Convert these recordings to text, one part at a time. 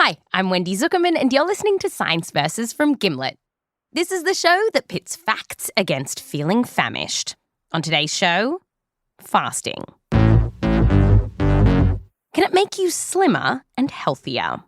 Hi, I'm Wendy Zuckerman, and you're listening to Science Versus from Gimlet. This is the show that pits facts against feeling famished. On today's show, fasting. Can it make you slimmer and healthier?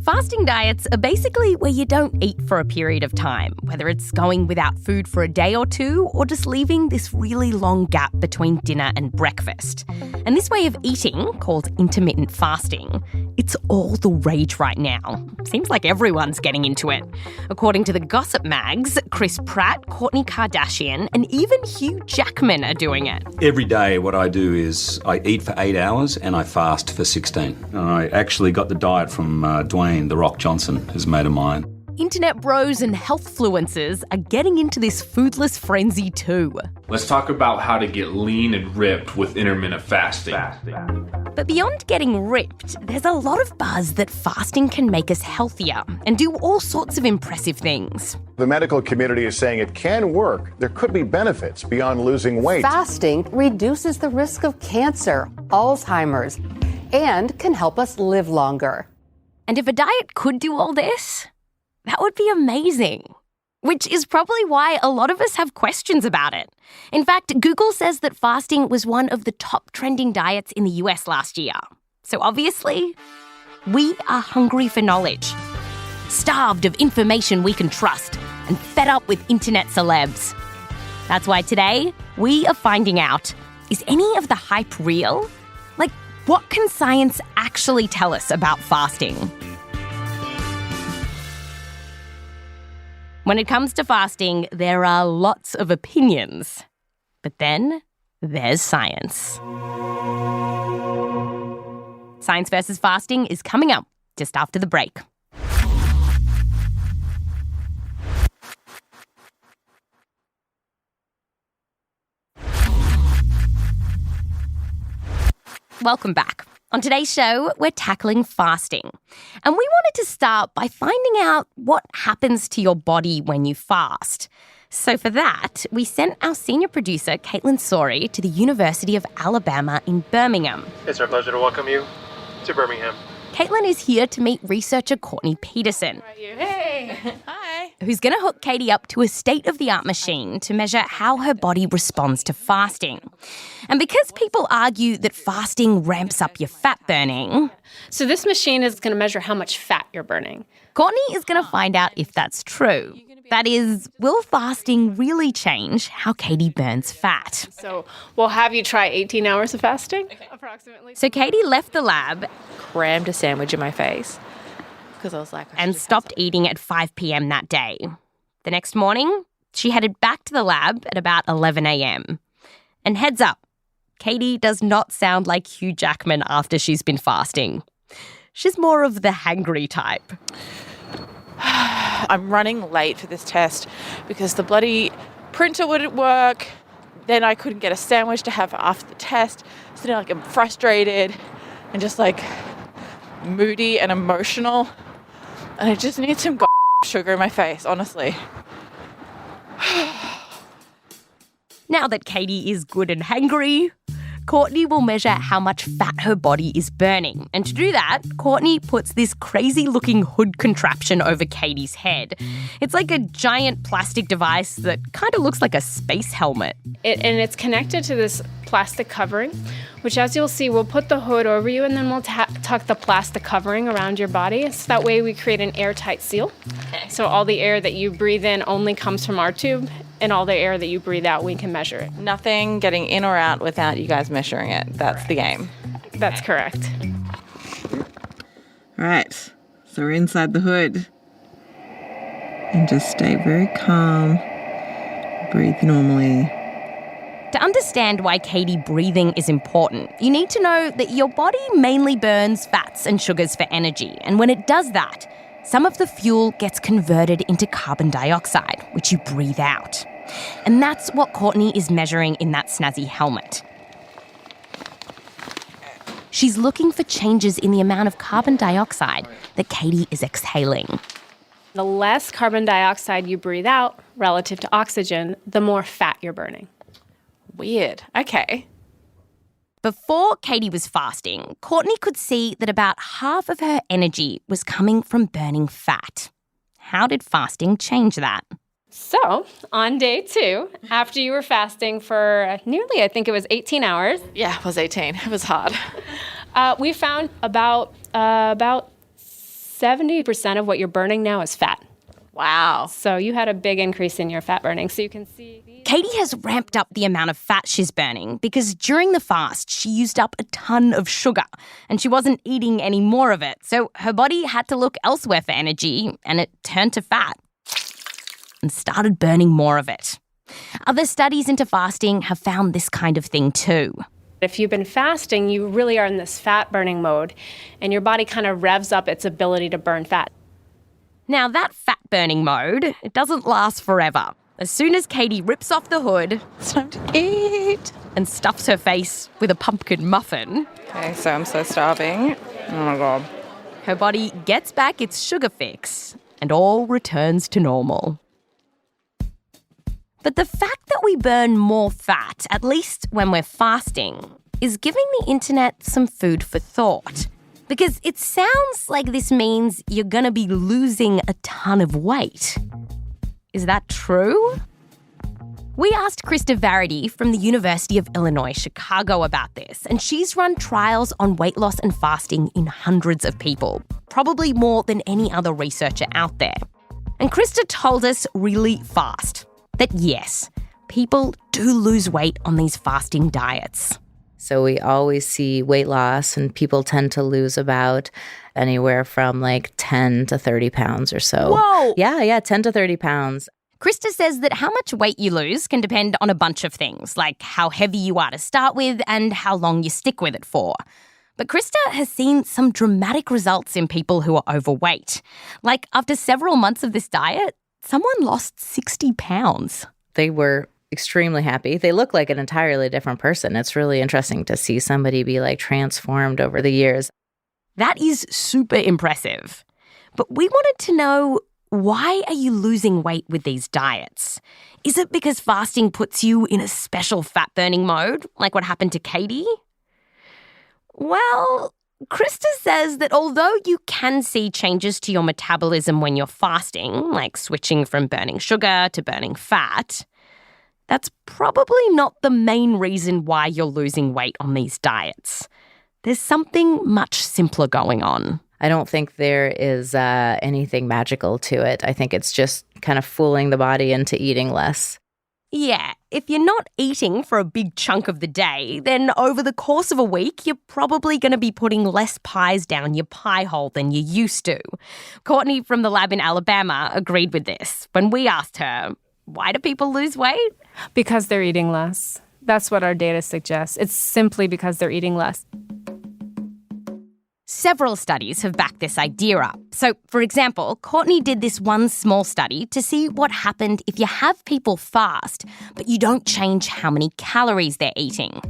Fasting diets are basically where you don't eat for a period of time, whether it's going without food for a day or two or just leaving this really long gap between dinner and breakfast. And this way of eating, called intermittent fasting, it's all the rage right now. Seems like everyone's getting into it. According to the gossip mags, Chris Pratt, Courtney Kardashian, and even Hugh Jackman are doing it. Every day what I do is I eat for 8 hours and I fast for 16. And I actually got the diet from Dwayne "The Rock" Johnson, who's a mate of mine. Internet bros and health-fluencers are getting into this foodless frenzy too. Let's talk about how to get lean and ripped with intermittent fasting. But beyond getting ripped, there's a lot of buzz that fasting can make us healthier and do all sorts of impressive things. The medical community is saying it can work. There could be benefits beyond losing weight. Fasting reduces the risk of cancer, Alzheimer's, and can help us live longer. And if a diet could do all this, that would be amazing. Which is probably why a lot of us have questions about it. In fact, Google says that fasting was one of the top trending diets in the US last year. So obviously, we are hungry for knowledge, starved of information we can trust, and fed up with internet celebs. That's why today, we are finding out, is any of the hype real? Like, what can science actually tell us about fasting? When it comes to fasting, there are lots of opinions. But then there's science. Science versus fasting is coming up just after the break. Welcome back. On today's show, we're tackling fasting. And we wanted to start by finding out what happens to your body when you fast. So for that, we sent our senior producer, Caitlin Sori, to the University of Alabama in Birmingham. It's our pleasure to welcome you to Birmingham. Caitlin is here to meet researcher Courtney Peterson. Hey, hi. Who's going to hook Katie up to a state-of-the-art machine to measure how her body responds to fasting. And because people argue that fasting ramps up your fat burning... So this machine is going to measure how much fat you're burning. Courtney is going to find out if that's true. That is, will fasting really change how Katie burns fat? So we'll have you try 18 hours of fasting, approximately. So Katie left the lab, crammed a sandwich in my face because I was like... and stopped eating at 5 p.m. that day. The next morning, she headed back to the lab at about 11 a.m. And heads up, Katie does not sound like Hugh Jackman after she's been fasting. She's more of the hangry type. I'm running late for this test because the bloody printer wouldn't work. Then I couldn't get a sandwich to have after the test. So now I'm frustrated and just moody and emotional. And I just need some sugar in my face, honestly. Now that Katie is good and hangry, Courtney will measure how much fat her body is burning. And to do that, Courtney puts this crazy-looking hood contraption over Katie's head. It's like a giant plastic device that kind of looks like a space helmet. And it's connected to this plastic covering, which, as you'll see, we'll put the hood over you and then we'll tuck the plastic covering around your body. So that way we create an airtight seal. So all the air that you breathe in only comes from our tube, and all the air that you breathe out, we can measure it. Nothing getting in or out without you guys measuring it. That's the game. That's correct. All right, so we're inside the hood. And just stay very calm. Breathe normally. To understand why Katie breathing is important, you need to know that your body mainly burns fats and sugars for energy. And when it does that, some of the fuel gets converted into carbon dioxide, which you breathe out. And that's what Courtney is measuring in that snazzy helmet. She's looking for changes in the amount of carbon dioxide that Katie is exhaling. The less carbon dioxide you breathe out relative to oxygen, the more fat you're burning. Weird. Okay. Before Katie was fasting, Courtney could see that about half of her energy was coming from burning fat. How did fasting change that? So, on day 2, after you were fasting for nearly, I think it was 18 hours. Yeah, it was 18. It was hard. We found about 70% of what you're burning now is fat. Wow. So you had a big increase in your fat burning. So you can see... Katie has ramped up the amount of fat she's burning because during the fast, she used up a ton of sugar and she wasn't eating any more of it. So her body had to look elsewhere for energy and it turned to fat and started burning more of it. Other studies into fasting have found this kind of thing too. If you've been fasting, you really are in this fat burning mode and your body kind of revs up its ability to burn fat. Now that fat burning mode, it doesn't last forever. As soon as Katie rips off the hood, It's time to eat. and stuffs her face with a pumpkin muffin, Okay, so I'm so starving. Oh my God. her body gets back its sugar fix and all returns to normal. But the fact that we burn more fat, at least when we're fasting, is giving the internet some food for thought. Because it sounds like this means you're going to be losing a ton of weight. Is that true? We asked Krista Varady from the University of Illinois, Chicago about this, and she's run trials on weight loss and fasting in hundreds of people, probably more than any other researcher out there. And Krista told us really fast that yes, people do lose weight on these fasting diets. So we always see weight loss and people tend to lose about anywhere from like 10 to 30 pounds or so. Whoa! Yeah, 10 to 30 pounds. Krista says that how much weight you lose can depend on a bunch of things, like how heavy you are to start with and how long you stick with it for. But Krista has seen some dramatic results in people who are overweight. Like after several months of this diet, someone lost 60 pounds. They were extremely happy. They look like an entirely different person. It's really interesting to see somebody be like transformed over the years. That is super impressive. But we wanted to know, why are you losing weight with these diets? Is it because fasting puts you in a special fat-burning mode, like what happened to Katie? Well, Krista says that although you can see changes to your metabolism when you're fasting, like switching from burning sugar to burning fat, that's probably not the main reason why you're losing weight on these diets. There's something much simpler going on. I don't think there is anything magical to it. I think it's just kind of fooling the body into eating less. Yeah, if you're not eating for a big chunk of the day, then over the course of a week, you're probably going to be putting less pies down your pie hole than you used to. Courtney from the lab in Alabama agreed with this when we asked her, why do people lose weight? Because they're eating less. That's what our data suggests. It's simply because they're eating less. Several studies have backed this idea up. So, for example, Courtney did this one small study to see what happened if you have people fast, but you don't change how many calories they're eating.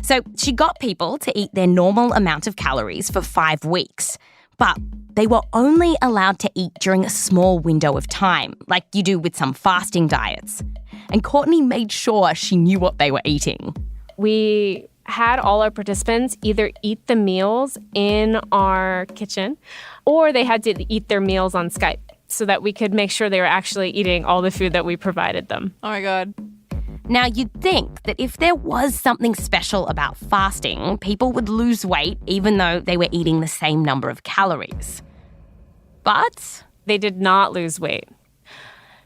So she got people to eat their normal amount of calories for 5 weeks, but they were only allowed to eat during a small window of time, like you do with some fasting diets. And Courtney made sure she knew what they were eating. We had all our participants either eat the meals in our kitchen or they had to eat their meals on Skype so that we could make sure they were actually eating all the food that we provided them. Oh my God. Now, you'd think that if there was something special about fasting, people would lose weight even though they were eating the same number of calories. But they did not lose weight.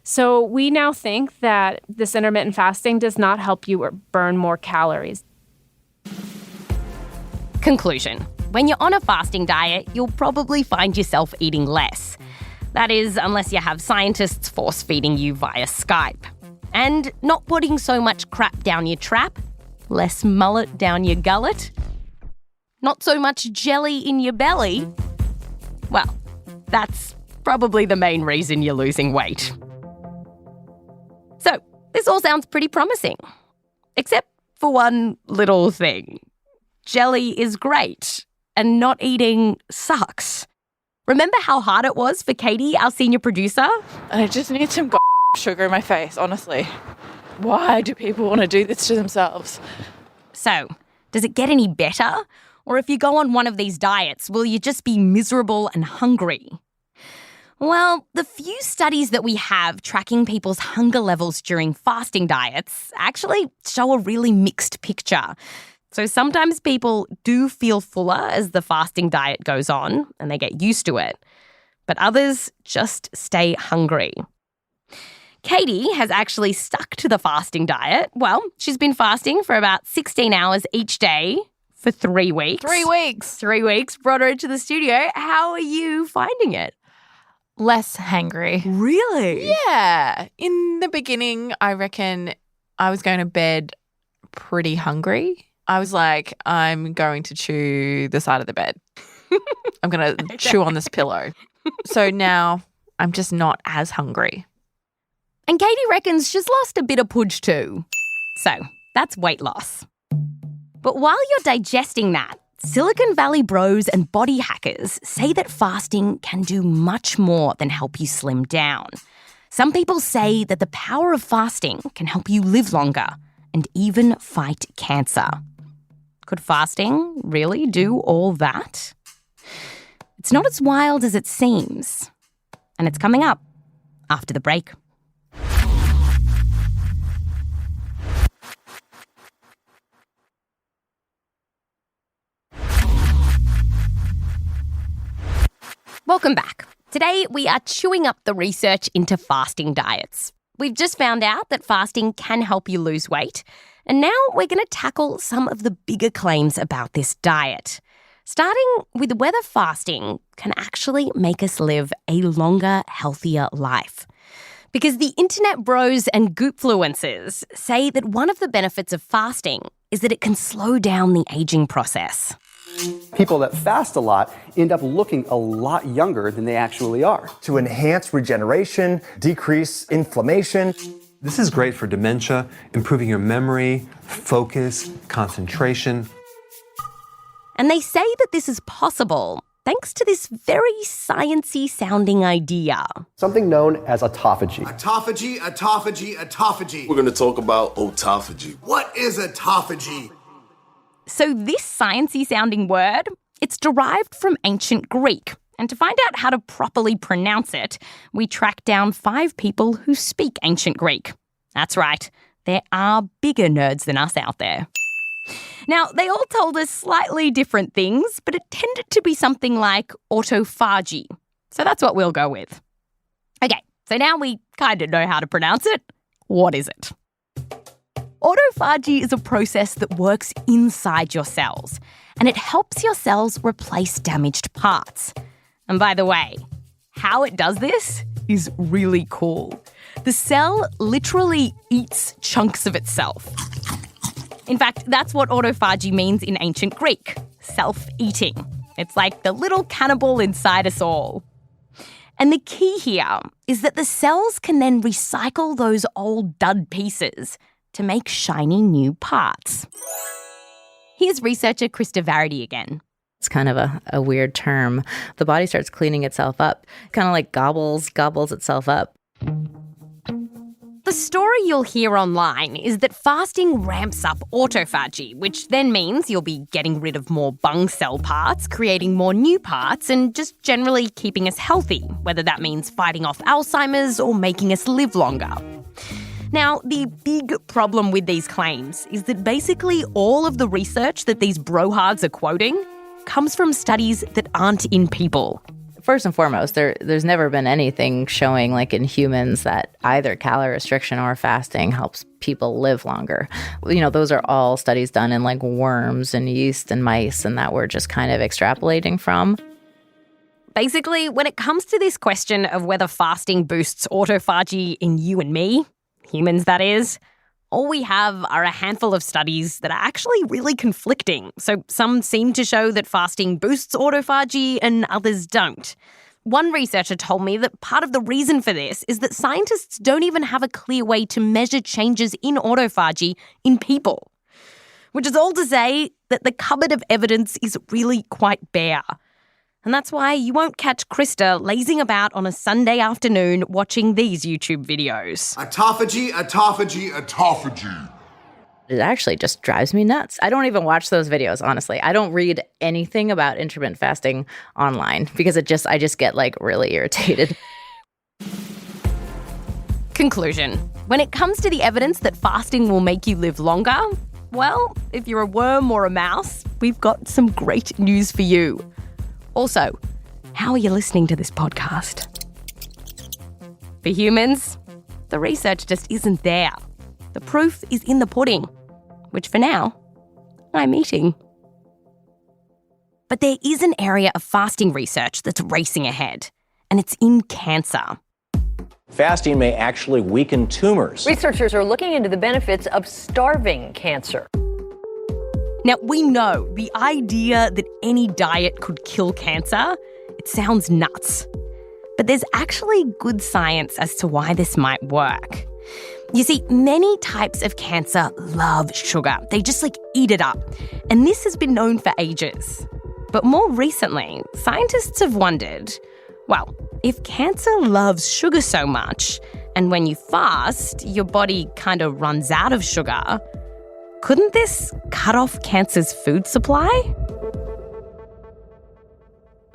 So we now think that this intermittent fasting does not help you burn more calories. Conclusion. When you're on a fasting diet, you'll probably find yourself eating less. That is, unless you have scientists force-feeding you via Skype. And not putting so much crap down your trap, less mullet down your gullet, not so much jelly in your belly. Well, that's probably the main reason you're losing weight. So, this all sounds pretty promising. Except for one little thing. Jelly is great, and not eating sucks. Remember how hard it was for Katie, our senior producer? I just need some sugar in my face, honestly. Why do people want to do this to themselves? So, Does it get any better? Or if you go on one of these diets, will you just be miserable and hungry? Well, the few studies that we have tracking people's hunger levels during fasting diets actually show a really mixed picture. So sometimes people do feel fuller as the fasting diet goes on and they get used to it, but others just stay hungry. Katie has actually stuck to the fasting diet. Well, she's been fasting for about 16 hours each day for 3 weeks. 3 weeks. 3 weeks. Brought her into the studio. How are you finding it? Less hangry. Really? Yeah. In the beginning, I reckon I was going to bed pretty hungry. I was like, I'm going to chew the side of the bed. I'm going to chew on this pillow. So now I'm just not as hungry. And Katie reckons she's lost a bit of pudge too. So that's weight loss. But while you're digesting that, Silicon Valley bros and body hackers say that fasting can do much more than help you slim down. Some people say that the power of fasting can help you live longer and even fight cancer. Could fasting really do all that? It's not as wild as it seems. And it's coming up after the break. Welcome back. Today, we are chewing up the research into fasting diets. We've just found out that fasting can help you lose weight, and now we're going to tackle some of the bigger claims about this diet, starting with whether fasting can actually make us live a longer, healthier life. Because the internet bros and goop-fluencers say that one of the benefits of fasting is that it can slow down the aging process. People that fast a lot end up looking a lot younger than they actually are. To enhance regeneration, decrease inflammation. This is great for dementia, improving your memory, focus, concentration. And they say that this is possible thanks to this very sciencey sounding idea. Something known as autophagy. Autophagy. We're going to talk about autophagy. What is autophagy? So this sciencey sounding word, it's derived from ancient Greek. And to find out how to properly pronounce it, we tracked down 5 people who speak ancient Greek. That's right, there are bigger nerds than us out there. Now, they all told us slightly different things, but it tended to be something like autophagy. So that's what we'll go with. Okay, so now we kind of know how to pronounce it. What is it? Autophagy is a process that works inside your cells, and it helps your cells replace damaged parts. And by the way, how it does this is really cool. The cell literally eats chunks of itself. In fact, that's what autophagy means in ancient Greek, self-eating. It's like the little cannibal inside us all. And the key here is that the cells can then recycle those old dud pieces to make shiny new parts. Here's researcher Krista Varady again. It's kind of a weird term. The body starts cleaning itself up, kind of like gobbles itself up. The story you'll hear online is that fasting ramps up autophagy, which then means you'll be getting rid of more bung cell parts, creating more new parts, and just generally keeping us healthy, whether that means fighting off Alzheimer's or making us live longer. Now, the big problem with these claims is that basically all of the research that these brohards are quoting comes from studies that aren't in people. First and foremost, there's never been anything showing, like in humans, that either calorie restriction or fasting helps people live longer. You know, those are all studies done in like worms and yeast and mice, and that we're just kind of extrapolating from. Basically, when it comes to this question of whether fasting boosts autophagy in you and me, humans that is, all we have are a handful of studies that are actually really conflicting. So some seem to show that fasting boosts autophagy and others don't. One researcher told me that part of the reason for this is that scientists don't even have a clear way to measure changes in autophagy in people. Which is all to say that the cupboard of evidence is really quite bare. And that's why you won't catch Krista lazing about on a Sunday afternoon watching these YouTube videos. Autophagy. It actually just drives me nuts. I don't even watch those videos, honestly. I don't read anything about intermittent fasting online because I just get like really irritated. Conclusion. When it comes to the evidence that fasting will make you live longer, well, if you're a worm or a mouse, we've got some great news for you. Also, how are you listening to this podcast? For humans, the research just isn't there. The proof is in the pudding, which for now, I'm eating. But there is an area of fasting research that's racing ahead, and it's in cancer. Fasting may actually weaken tumors. Researchers are looking into the benefits of starving cancer. Now, we know the idea that any diet could kill cancer, it sounds nuts. But there's actually good science as to why this might work. You see, many types of cancer love sugar. They just eat it up. And this has been known for ages. But more recently, scientists have wondered, well, if cancer loves sugar so much, and when you fast, your body kind of runs out of sugar, couldn't this cut off cancer's food supply?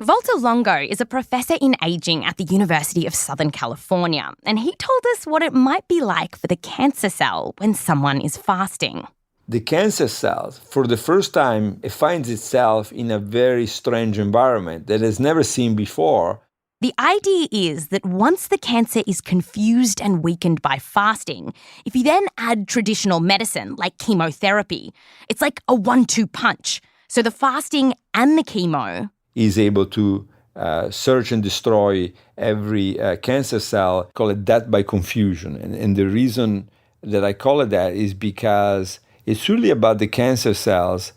Valter Longo is a professor in aging at the University of Southern California, and he told us what it might be like for the cancer cell when someone is fasting. The cancer cell, for the first time, it finds itself in a very strange environment that it's never seen before. The idea is that once the cancer is confused and weakened by fasting, if you then add traditional medicine like chemotherapy, it's like a 1-2 punch. So the fasting and the chemo is able to search and destroy every cancer cell, call it death by confusion. And the reason that I call it that is because it's really about the cancer cells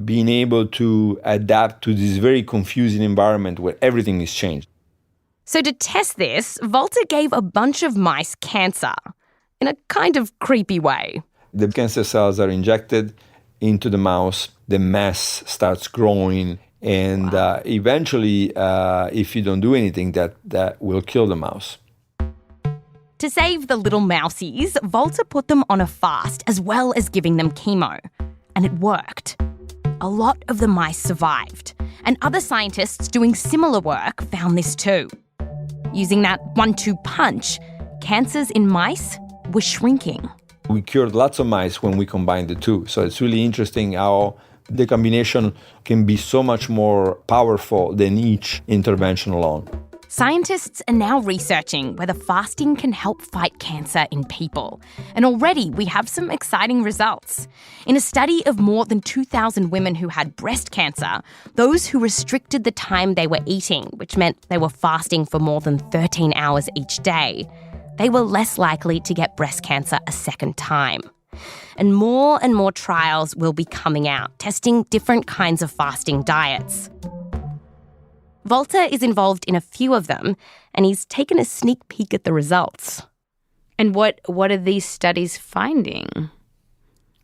being able to adapt to this very confusing environment where everything is changed. So to test this, Valter gave a bunch of mice cancer in a kind of creepy way. The cancer cells are injected into the mouse, the mass starts growing, and eventually, if you don't do anything, that will kill the mouse. To save the little mousies, Valter put them on a fast as well as giving them chemo. And it worked. A lot of the mice survived. And other scientists doing similar work found this too. Using that 1-2 punch, cancers in mice were shrinking. We cured lots of mice when we combined the two. So it's really interesting how the combination can be so much more powerful than each intervention alone. Scientists are now researching whether fasting can help fight cancer in people. And already we have some exciting results. In a study of more than 2,000 women who had breast cancer, those who restricted the time they were eating, which meant they were fasting for more than 13 hours each day, they were less likely to get breast cancer a second time. And more trials will be coming out, testing different kinds of fasting diets. Valter is involved in a few of them, and he's taken a sneak peek at the results. And what are these studies finding?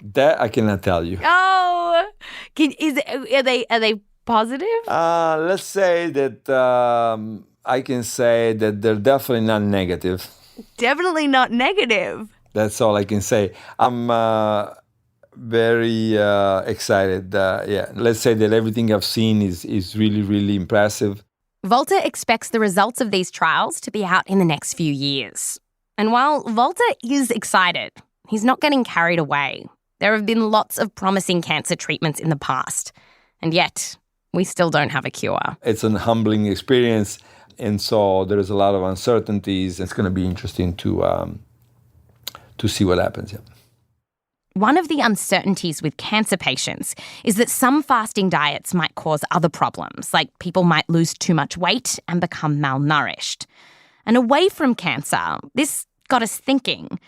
That I cannot tell you. Oh, are they positive? Let's say that I can say that they're definitely not negative. Definitely not negative. That's all I can say. I'm very excited. Let's say that everything I've seen is really, really impressive. Valter expects the results of these trials to be out in the next few years. And while Valter is excited, he's not getting carried away. There have been lots of promising cancer treatments in the past, and yet we still don't have a cure. It's an humbling experience, and so there's a lot of uncertainties. It's going to be interesting to see what happens. Yeah. One of the uncertainties with cancer patients is that some fasting diets might cause other problems, like people might lose too much weight and become malnourished. And away from cancer, this got us thinking,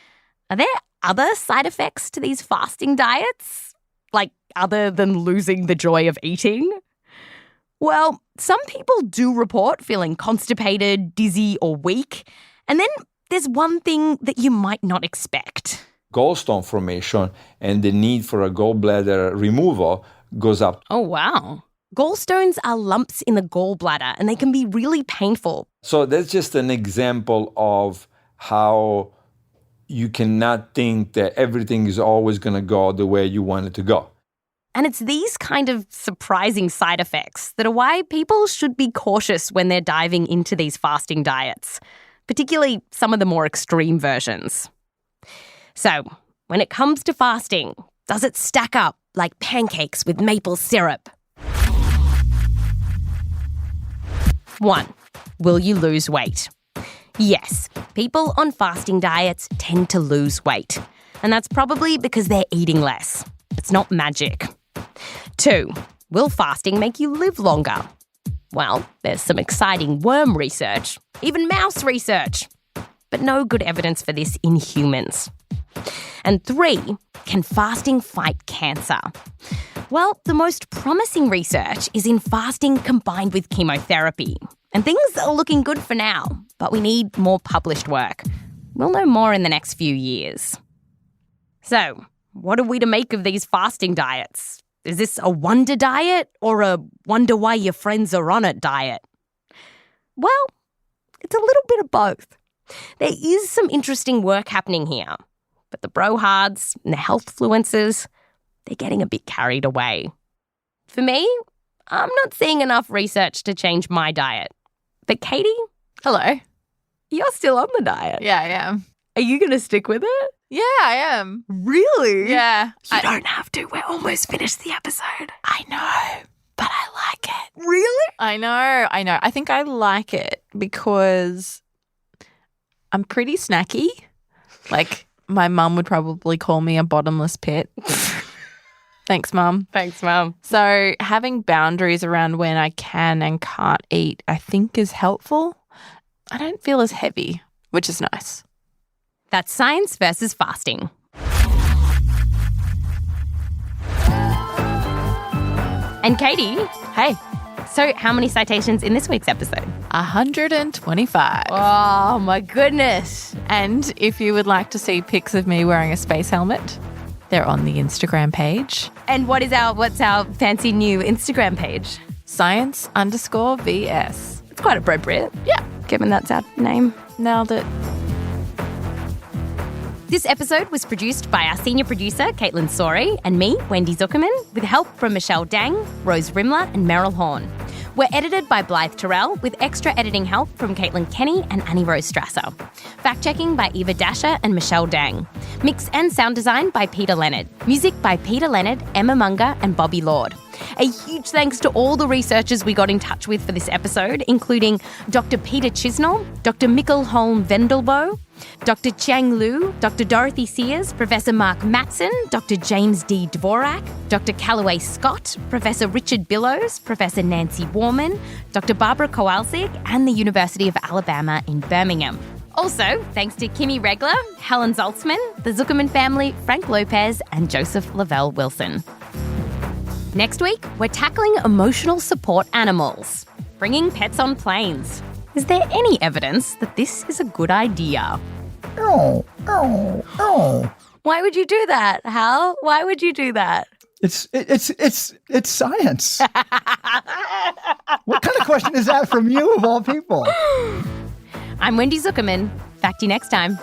are there other side effects to these fasting diets? Like other than losing the joy of eating? Well, some people do report feeling constipated, dizzy, or weak. And then there's one thing that you might not expect. Gallstone formation and the need for a gallbladder removal goes up. Oh, wow. Gallstones are lumps in the gallbladder and they can be really painful. So that's just an example of how you cannot think that everything is always going to go the way you want it to go. And it's these kind of surprising side effects that are why people should be cautious when they're diving into these fasting diets, particularly some of the more extreme versions. So, when it comes to fasting, does it stack up like pancakes with maple syrup? 1. Will you lose weight? Yes, people on fasting diets tend to lose weight, and that's probably because they're eating less. It's not magic. 2. Will fasting make you live longer? Well, there's some exciting worm research, even mouse research, but no good evidence for this in humans. And 3, can fasting fight cancer? Well, the most promising research is in fasting combined with chemotherapy. And things are looking good for now, but we need more published work. We'll know more in the next few years. So, what are we to make of these fasting diets? Is this a wonder diet or a wonder why your friends are on it diet? Well, it's a little bit of both. There is some interesting work happening here, but the brohards and the health-fluencers, they're getting a bit carried away. For me, I'm not seeing enough research to change my diet. But Katie? Hello. You're still on the diet. Yeah, I am. Are you going to stick with it? Yeah, I am. Really? Yeah. You don't have to. We're almost finished the episode. I know, but I like it. Really? I know. I think I like it because I'm pretty snacky. Like, my mum would probably call me a bottomless pit. Thanks, Mum. Thanks, Mum. So having boundaries around when I can and can't eat, I think is helpful. I don't feel as heavy, which is nice. That's science versus fasting. And Katie, hey. So how many citations in this week's episode? 125. Oh, my goodness. And if you would like to see pics of me wearing a space helmet, they're on the Instagram page. And what's our fancy new Instagram page? Science_VS. It's quite appropriate. Yeah. Given that's our name. Nailed it. This episode was produced by our senior producer, Caitlin Sorey, and me, Wendy Zuckerman, with help from Michelle Dang, Rose Rimler, and Meryl Horn. We're edited by Blythe Terrell, with extra editing help from Caitlin Kenny and Annie Rose Strasser. Fact-checking by Eva Dasher and Michelle Dang. Mix and sound design by Peter Leonard. Music by Peter Leonard, Emma Munger, and Bobby Lord. A huge thanks to all the researchers we got in touch with for this episode, including Dr. Peter Chisnell, Dr. Mikkel Holm Vendelbo, Dr. Chang Lu, Dr. Dorothy Sears, Professor Mark Matson, Dr. James D. Dvorak, Dr. Callaway Scott, Professor Richard Billows, Professor Nancy Warman, Dr. Barbara Kowalczyk, and the University of Alabama in Birmingham. Also, thanks to Kimmy Regler, Helen Zaltzman, the Zuckerman family, Frank Lopez, and Joseph Lavelle Wilson. Next week, we're tackling emotional support animals, bringing pets on planes. Is there any evidence that this is a good idea? Oh. Why would you do that, Hal? Why would you do that? It's science. What kind of question is that from you, of all people? I'm Wendy Zuckerman. Back to you next time.